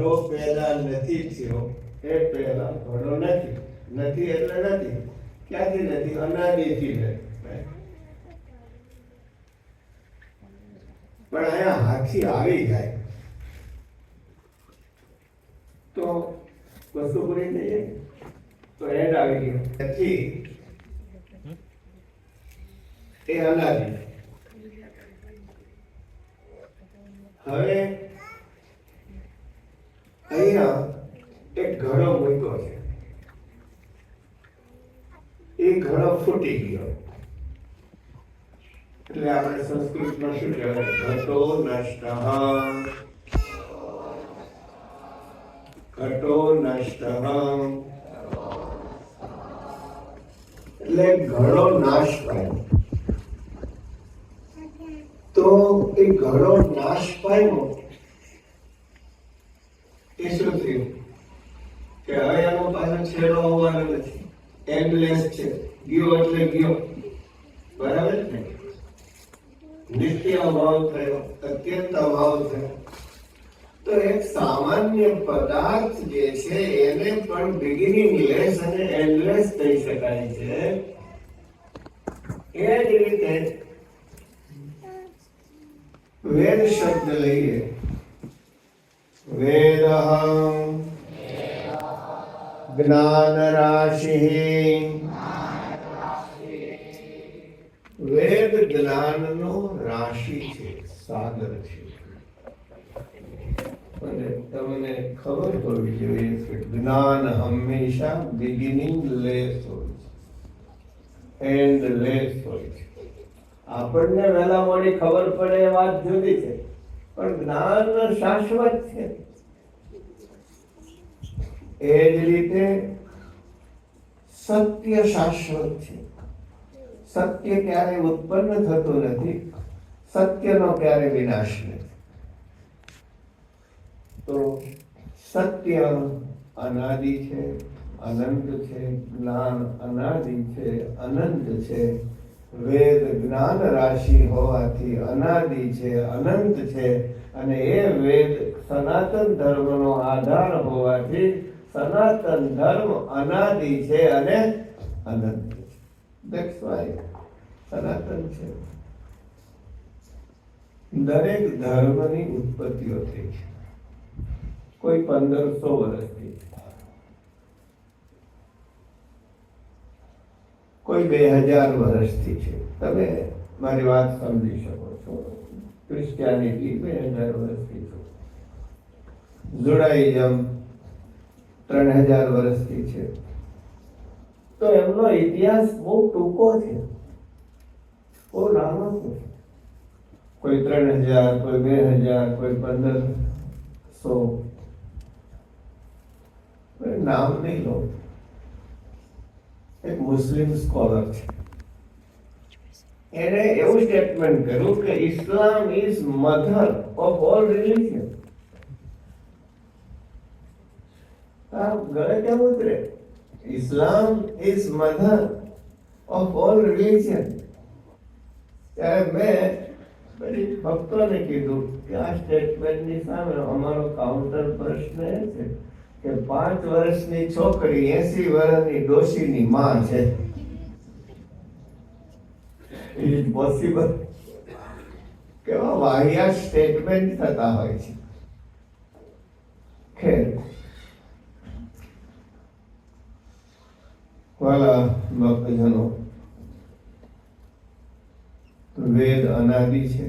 ઘડો પેદા નથી થયો એ પહેલા ઘડો નથી. નથી એટલે નથી. ક્યાંથી નથી? અનાદિથી નથી. પણ અહીંયા હાથી આવી જાય તો વસ્તુ પૂરી થઈ જાય. તો એન્ડ આવી ગયો. નથી એ અનાદિ. હવે અહીંયા એક ઘડો મૂક્યો છે. એ ઘડો ફૂટી ગયો એટલે આપણે સંસ્કૃતમાં શું કહેવાય? ઘટો નષ્ટ. ઘટો નષ્ટ એટલે ઘડો નાશ પામ્યો. તો એ ઘડો નાશ પામ્યો એ શું થયું કે હવે એનો પાછો છેડો હોવાનો નથી. એન્ડલેસ છે. ગયો એટલે ગયો. બરાબર ને? નિત્ય અભાવ થયો, અત્યંત અભાવ થયો. તો એક સામાન્ય પદાર્થ જે છે એને પણ બિગિનિંગ લેસ અને એન્ડલેસ કહી શકાય છે. એ જ રીતે વેદ શબ્દ લઈએ. વેદ જ્ઞાન રાશિ. વેદ જ્ઞાનનો રાશિ છે, સાગર છે. અને તમને ખબર હોવી જોઈએ કે જ્ઞાન હંમેશા બિગિનિંગ લેસ હોય છે, એન્ડ લેસ હોય છે. આપણને વહેલા મોડી ખબર પડે એ વાત જુદી છે, પણ જ્ઞાન શાશ્વત છે. એ જ રીતે સત્ય શાશ્વત છે. સત્ય ક્યારે ઉત્પન્ન થતું નથી. સત્યનો ક્યારે વિનાશ નથી. તો સત્ય અનાદિ છે, અનંત છે. જ્ઞાન અનાદિ છે, અનંત છે. વેદ જ્ઞાન રાશિ હોવાથી અનાદિ છે, અનંત છે. અને એ વેદ સનાતન ધર્મનો આધાર હોવાથી સનાતન ધર્મ અનાદિ છે અને અનંત છે. That's why સનાતન છે. દરેક ધર્મની ઉત્પત્તિઓ થઈ છે. કોઈ 1500 વર્ષથી, કોઈ 2000 વર્ષથી છે. તમે મારી વાત સમજી શકો છો. ક્રિશ્ચિયાનિટી 2000 વર્ષથી છે. જુડાઇઝમ 3000 વર્ષથી છે. તો એમનો ઇતિહાસ બહુ ટૂંકો છે, બહુ નાનો છે. કોઈ 3000, કોઈ 2000, કોઈ 1500. નામ નહીં લો. એક મુસ્લિમ સ્કોલર છે, એને એવું સ્ટેટમેન્ટ કર્યું કે Islam is mother of all religion. આ ગળે કેમ ઉતરે? Islam is mother of all religion. ત્યારે મેં બધી ભક્તોને કીધું કે આ સ્ટેટમેન્ટની સામે અમારો કાઉન્ટર પ્રશ્ન એ છે કે 5 વર્ષની છોકરી 80 વર્ષની ડોશીની માં છે. Is possible? કેવા વાહિયાત સ્ટેટમેન્ટ થતા હોય છે. ખેર, વાલા ભક્તજનો, વેદ અનાદિ છે.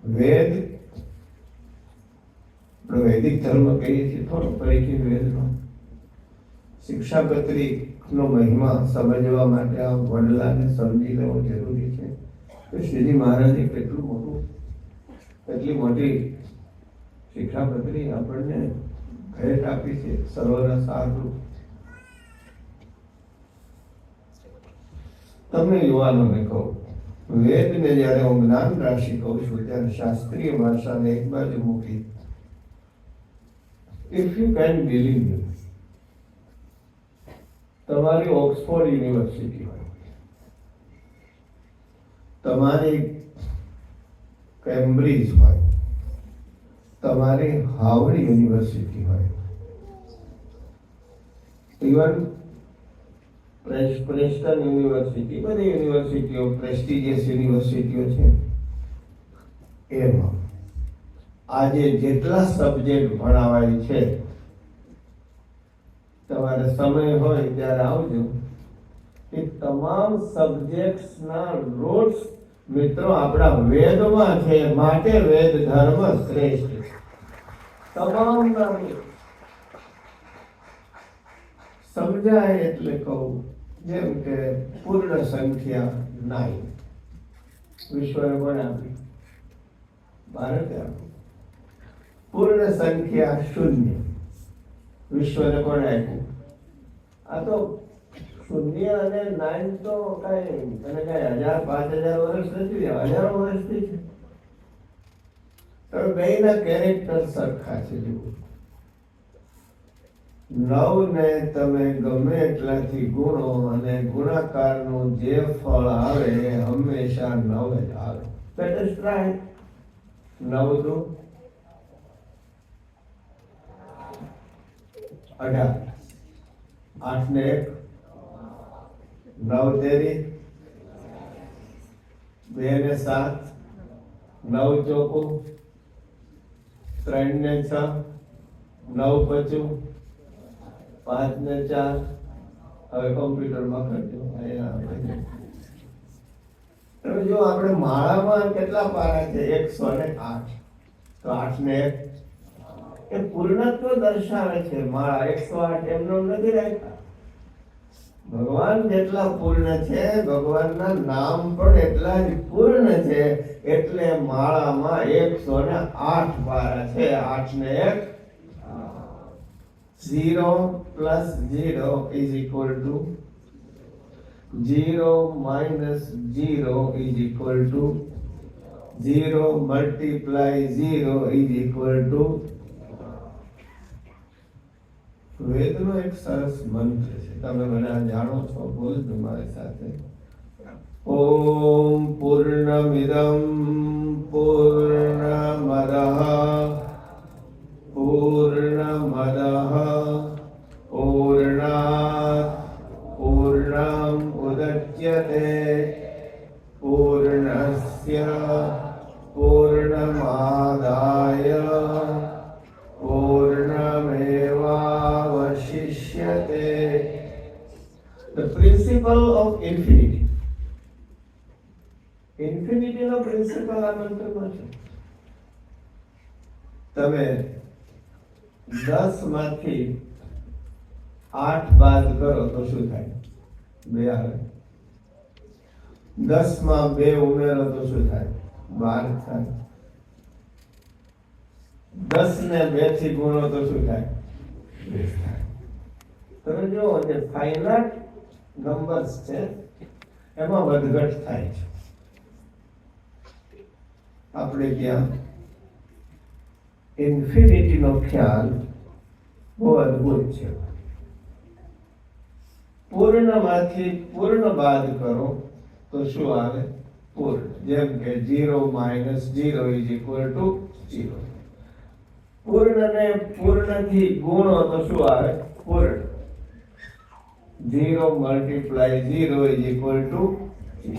વેદ વૈદિક ધર્મ કહીએ છીએ. થોડો પરિચય વેદનો. શિક્ષાપત્રી નો મહિમા સમજવા માટે આ વડલાને સમજી લેવો જરૂરી છે કે શ્રીજી મહારાજે કેટલી મોટી શિક્ષાપત્રી આપણને ભેટ આપી છે. સર્વના સારરૂપ. તમને યુવાનોને કહું, વેદને જ્યારે હું જ્ઞાન રાશિ કહું છું ત્યારે શાસ્ત્રીય ભાષાને એક બાજુ મૂકી, if you can believe me, તમારી ઓક્સફોર્ડ યુનિવર્સિટી હોય, તમારી કેમ્બ્રિજ હોય, તમારી હાવર્ડ યુનિવર્સિટી હોય, ઇવન પ્રેસ્ટન યુનિવર્સિટી, બધી યુનિવર્સિટીઓ પ્રેસ્ટિજિયસ યુનિવર્સિટીઓ છે, એમાં આજે જેટલા સબ્જેક્ટ ભણાવાય છે, તમારે સમય હોય ત્યારે આવજો. એ તમામ સબ્જેક્ટ્સના રૂટ્સ મિત્રો આપણા વેદમાં છે, માટે વેદ ધર્મ શ્રેષ્ઠ છે. તમામના સમજાય એટલે કહું, જેમ કે પૂર્ણ સંખ્યા 9 વિશ્વને કોને આપી? ભારતે આપી. પૂર્ણ સંખ્યા 0 વિશ્વને કોને આપ્યું? આ તો 0 અને 9 તો કઈ તને કઈ 1000-5000 વર્ષ નથી, હજારો વર્ષથી છે. તો બેયના કેરેક્ટર સરખા છે. જુઓ, 9 ને તમે ગમે એટલાથી ગુણો અને ગુણાકારનું જે ફળ આવે એ હંમેશા 9 જ આવે. Let us try. 9 દુ 18, 8 ને 1 9 તેરી, 2 ને 7, 9 ચોકું, 3 ને 6, 9 પચું, 5 ને 4. હવે કોમ્પ્યુટરમાં કરજો. તમે જો આપણે માળામાં કેટલા પારા છે? 108. તો 8 ને 1 એ પૂર્ણત્વ દર્શાવે છે. માળા 108 એમનો નથી રાખ્યા. ભગવાન જેટલા પૂર્ણ છે, ભગવાનના નામ પણ એટલા જ પૂર્ણ છે. એટલે માળામાં 108 પારા છે. 8 ને 1 0 plus 0 is equal to 0 minus 0 is equal to 0 multiply 0 is equal to. વેદનો એક સરસ મંત્ર છે, તમે બધા જાણો છો. બોલજો મારી સાથે. ઓમ પૂર્ણમિદં પૂર્ણમદઃ પૂર્ણમદઃ પૂર્ણાત પૂર્ણમ ઉદચ્યતે પૂર્ણસ્ય પૂર્ણમાદાય પૂર્ણમેવાવશિષ્યતે. The principle of infinity. ઇન્ફિનિટીનો પ્રિન્સિપલ આ મંત્રમાં છે. તમે 10 માંથી 8 બાદ કરો તો શું થાય? 2 આવે. 10 માં 2 ઉમેરો તો શું થાય? 12 થાય. 10 ને 2 થી ગુણો તો શું થાય? 20 થાય. તમે જો જે ફાઇનાઇટ નંબર્સ છે એમાં વધઘટ થાય છે. આપણે ત્યાં ઇન્ફિનિટીનો ખ્યાલ બહુ અદ્ભુત છે. પૂર્ણમાંથી પૂર્ણ બાદ કરો તો શું આવે? પૂર્ણ. જેમ કે 0 minus 0 is equal to 0. પૂર્ણને પૂર્ણથી ગુણો તો શું આવે? પૂર્ણ. 0 multiply 0 is equal to 0.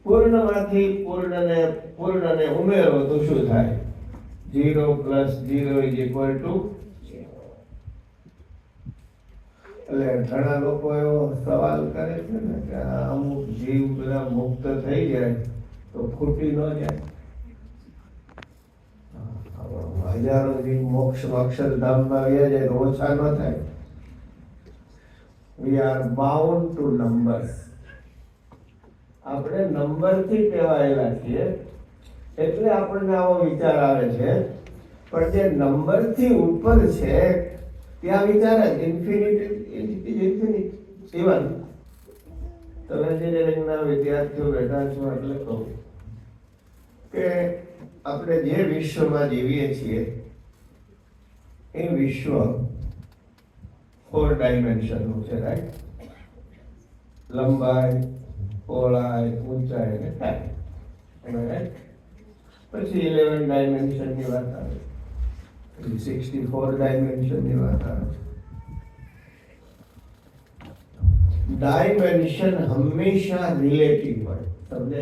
પૂર્ણમાંથી પૂર્ણને ઉમેરો તો શું થાય? 0 plus 0 is equal to 0. એટલે ઘણા લોકો એવો સવાલ કરે છે ને કે અમુક જીવ બધા મુક્ત થઈ જાય તો ખૂટી ન જાય. હજારો જીવ મોક્ષ અક્ષરધામમાં આવ્યા જાય તો ઓછા ન થાય. We are bound to numbers. આપણે નંબરથી ટેવાયેલા છીએ એટલે આપણને આવો વિચાર આવે છે. પણ જે નંબરથી ઉપર છે ત્યાં વિચાર જ ઇન્ફિનિટી. ઇવન તમે એન્જિનિયરિંગના વિદ્યાર્થીઓ બેઠા છો એટલે કહું કે આપણે જે વિશ્વમાં જીવીએ છીએ એ વિશ્વ 4 ડાયમેન્શનનું છે, રાઈટ? લંબાઈ, પહોળાઈ, ઊંચાઈ અને ટાઈમ. પછી 11 ડાયમેન્શનની વાત આવે, પછી 64 ડાયમેન્શનની વાત આવે. ડાયમેન્શન હંમેશા રિલેટિવ હોય, સમજે?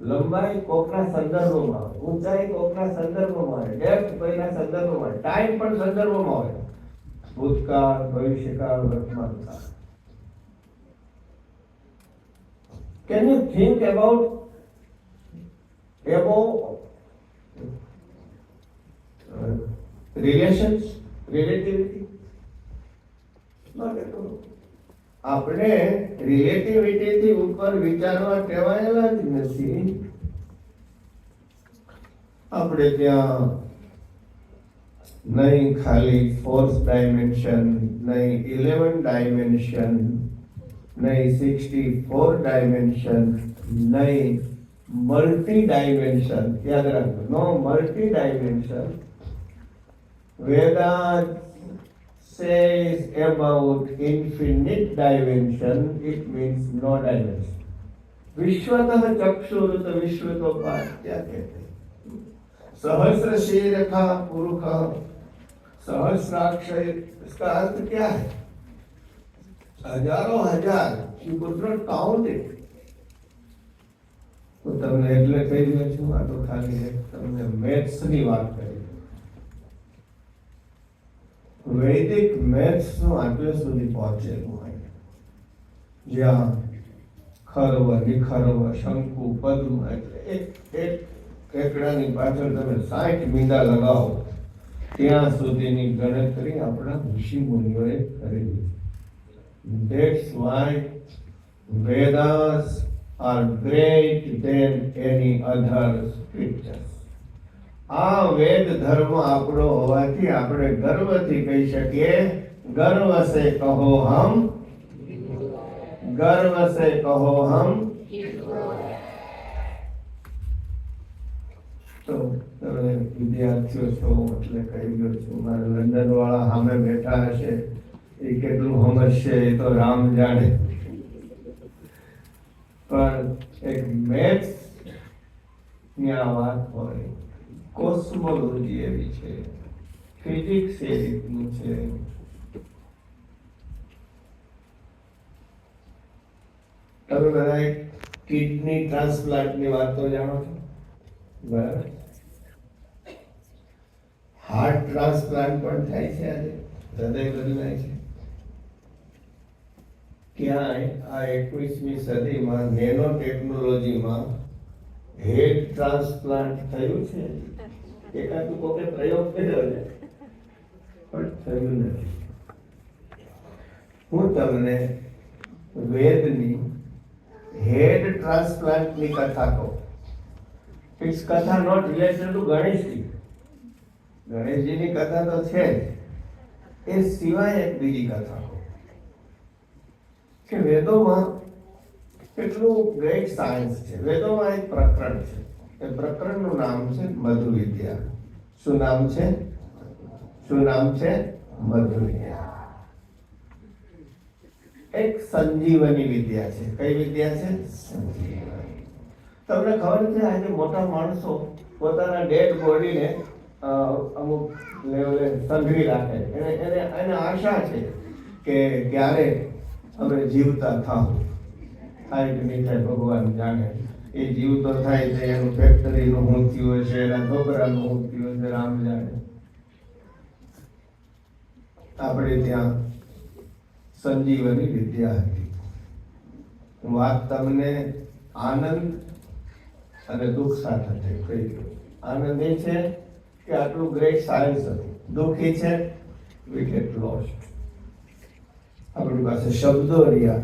લંબાઈ કોકના સંદર્ભમાં હોય, ઊંચાઈ કોકના સંદર્ભમાં હોય, ડેપ્થ કોઈના સંદર્ભમાં હોય, ટાઈમ પણ સંદર્ભમાં હોય, ભૂતકાળ, ભવિષ્યકાળ, વર્તમાનકાળ. Can you think about relations, relativity? Not at all. આપણે રિલેટિવિટી થી ઉપર વિચારવા ટેવાયેલા જ નથી. આપણે ત્યાં નહીં ખાલી 4th ડાયમેન્શન, નહીં 11 ડાયમેન્શન, નહીં 64 ડાયમેન્શન, નહીં મલ્ટી ડાયમેન્શન. યાદ રાખજો, no multi dimension. Vedanta says about infinite dimension, it means no dimension. विश्वतः चक्षुरुत विश्वतोपात क्या कहते हैं? सहस्र शीर्षा पुरुष सहस्राक्ष, इसका अर्थ क्या है? हजारों हजार. You could not count it. तो તમને એટલે કહી દઉં છું, આ તો ખાલી તમને મેથ્સ ની વાત કરી. વૈદિક મેથ્સ નું આટલે સુધી પહોંચેલું હોય, જ્યાં ખર્વ, નિખર્વ, શંકુ, પદ્મ, એટલે એક કેકડાની પાછળ તમે 60 મીંડા લગાવો ત્યાં સુધીની ગણતરી આપણા ઋષિ મુનિઓએ કરેલી. That's why Vedas are great than any other scriptures. આ વેદ ધર્મ આપણો હોવાથી આપણે ગર્વથી કહી શકીએ, ગર્વ સે કહો હમ, ગર્વ સે કહો હમ. તો તમે વિદ્યાર્થીઓ છો એટલે કહી ગયો છું, મારા લંડન વાળા સામે બેઠા હશે, એ કેટલું સમજશે એ તો રામ જાણે. પણ એક મેથ્સ ની આ વાત હોય, કોસ્મોલોજી એવી છે, ફિઝિક્સ એ રીતનું છે. તમે બધા કિડની ટ્રાન્સપ્લાન્ટ ની વાત તો જાણો છો, બરાબર? હાર્ટ ટ્રાન્સપ્લાન્ટ પણ થાય છે આજે, હૃદય બદલાય છે. ક્યાંય આ 21મી સદીમાં નેનો ટેકનોલોજીમાં હેડ ટ્રાન્સપ્લાન્ટ થયું છે? એકાદું કોકે પ્રયોગ કર્યો છે, પણ થયું નથી. હું તમને વેદની હેડ ટ્રાન્સપ્લાન્ટની કથા કહું. ઇટ્સ કથા નોટ રિલેટેડ ટુ ગણેશજી. ગણેશજીની કથા તો છે જ, એ સિવાય એક બીજી કથા કહું કે વેદોમાં કેટલું ગ્રેટ સાયન્સ છે. વેદોમાં એક પ્રકરણ છે, એ પ્રકરણનું નામ છે મધુ વિદ્યા. શું નામ છે? શું નામ છે? મધુ વિદ્યા. એક સંજીવની વિદ્યા છે. કઈ વિદ્યા છે? સંજીવની. તમને ખબર છે આજે મોટા માણસો પોતાના ડેડ બોડીને અમુક લેવલે સંઘરી રાખે. એને આશા છે કે ક્યારે અમે જીવતા થાવ. થાય કે નહીં થાય ભગવાન જાણે. એ જીવતો થાય છે એનું ફેક્ટરીનું શું થયું હશે, એના છોકરાનું શું થયું હશે, રામ જાણે. આપણે ત્યાં સંજીવની વિદ્યા હતી. વાત તમને આનંદ અને દુઃખ સાથે કહી દઉં. આનંદ એ છે કે આટલું ગ્રેટ સાયન્સ હતું. દુઃખ એ છે we get lost. આપણી પાસે શબ્દો રહ્યા